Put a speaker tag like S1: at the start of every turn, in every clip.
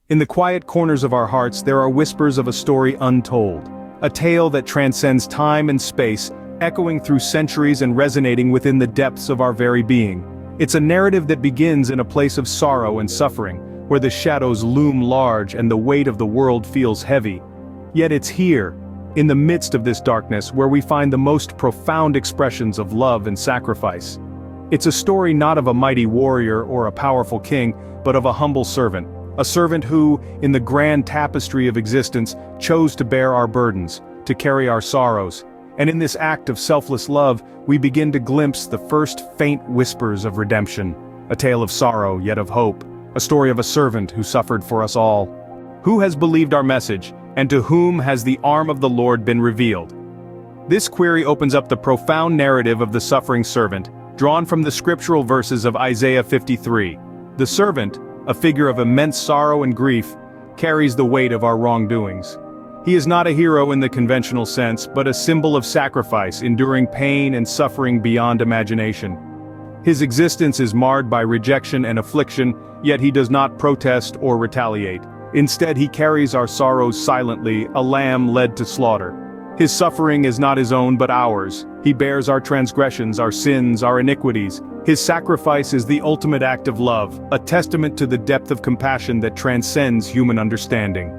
S1: In the quiet corners of our hearts there are whispers of a story untold. A tale that transcends time and space, echoing through centuries and resonating within the depths of our very being. It's a narrative that begins in a place of sorrow and suffering, where the shadows loom large and the weight of the world feels heavy. Yet it's here, in the midst of this darkness, where we find the most profound expressions of love and sacrifice. It's a story not of a mighty warrior or a powerful king, but of a humble servant. A servant who, in the grand tapestry of existence, chose to bear our burdens, to carry our sorrows. And in this act of selfless love, we begin to glimpse the first faint whispers of redemption. A tale of sorrow, yet of hope. A story of a servant who suffered for us all. Who has believed our message, and to whom has the arm of the Lord been revealed? This query opens up the profound narrative of the suffering servant, drawn from the scriptural verses of Isaiah 53. The servant, a figure of immense sorrow and grief, carries the weight of our wrongdoings. He is not a hero in the conventional sense, but a symbol of sacrifice, enduring pain and suffering beyond imagination. His existence is marred by rejection and affliction, yet he does not protest or retaliate. Instead, he carries our sorrows silently, a lamb led to slaughter. His suffering is not his own but ours. He bears our transgressions, our sins, our iniquities. His sacrifice is the ultimate act of love, a testament to the depth of compassion that transcends human understanding.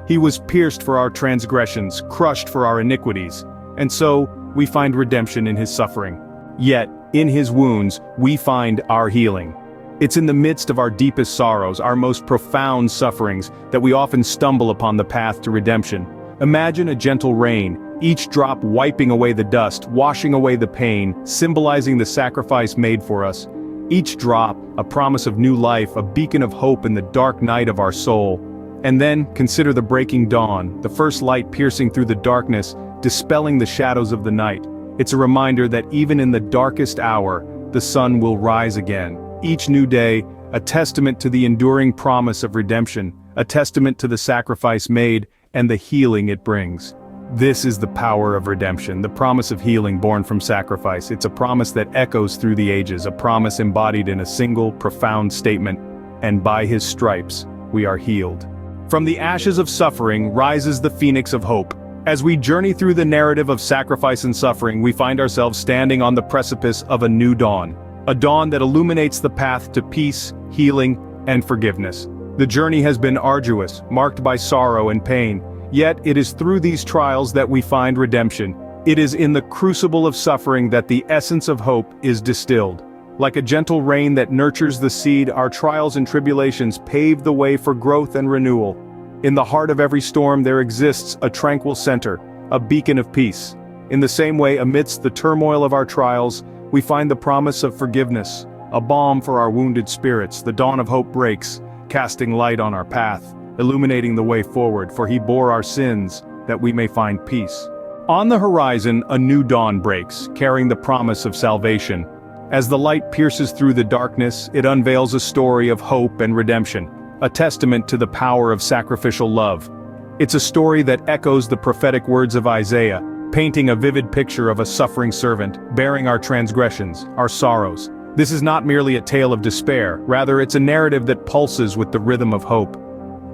S1: He was pierced for our transgressions, crushed for our iniquities, and so, we find redemption in his suffering. Yet, in his wounds, we find our healing. It's in the midst of our deepest sorrows, our most profound sufferings, that we often stumble upon the path to redemption. Imagine a gentle rain, each drop wiping away the dust, washing away the pain, symbolizing the sacrifice made for us. Each drop, a promise of new life, a beacon of hope in the dark night of our soul. And then, consider the breaking dawn, the first light piercing through the darkness, dispelling the shadows of the night. It's a reminder that even in the darkest hour, the sun will rise again. Each new day, a testament to the enduring promise of redemption, a testament to the sacrifice made, and the healing it brings. This is the power of redemption, the promise of healing born from sacrifice. It's a promise that echoes through the ages, a promise embodied in a single, profound statement, and by his stripes, we are healed. From the ashes of suffering rises the phoenix of hope. As we journey through the narrative of sacrifice and suffering, we find ourselves standing on the precipice of a new dawn. A dawn that illuminates the path to peace, healing, and forgiveness. The journey has been arduous, marked by sorrow and pain, yet it is through these trials that we find redemption. It is in the crucible of suffering that the essence of hope is distilled. Like a gentle rain that nurtures the seed, our trials and tribulations pave the way for growth and renewal. In the heart of every storm there exists a tranquil center, a beacon of peace. In the same way, amidst the turmoil of our trials, we find the promise of forgiveness, a balm for our wounded spirits. The dawn of hope breaks, casting light on our path, illuminating the way forward, for he bore our sins, that we may find peace. On the horizon, a new dawn breaks, carrying the promise of salvation. As the light pierces through the darkness, it unveils a story of hope and redemption, a testament to the power of sacrificial love. It's a story that echoes the prophetic words of Isaiah, painting a vivid picture of a suffering servant, bearing our transgressions, our sorrows. This is not merely a tale of despair, rather it's a narrative that pulses with the rhythm of hope.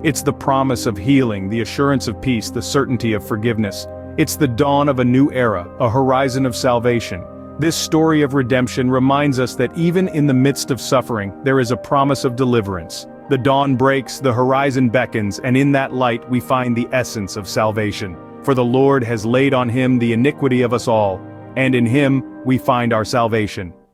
S1: It's the promise of healing, the assurance of peace, the certainty of forgiveness. It's the dawn of a new era, a horizon of salvation. This story of redemption reminds us that even in the midst of suffering, there is a promise of deliverance. The dawn breaks, the horizon beckons, and in that light we find the essence of salvation. For the Lord has laid on him the iniquity of us all, and in him we find our salvation.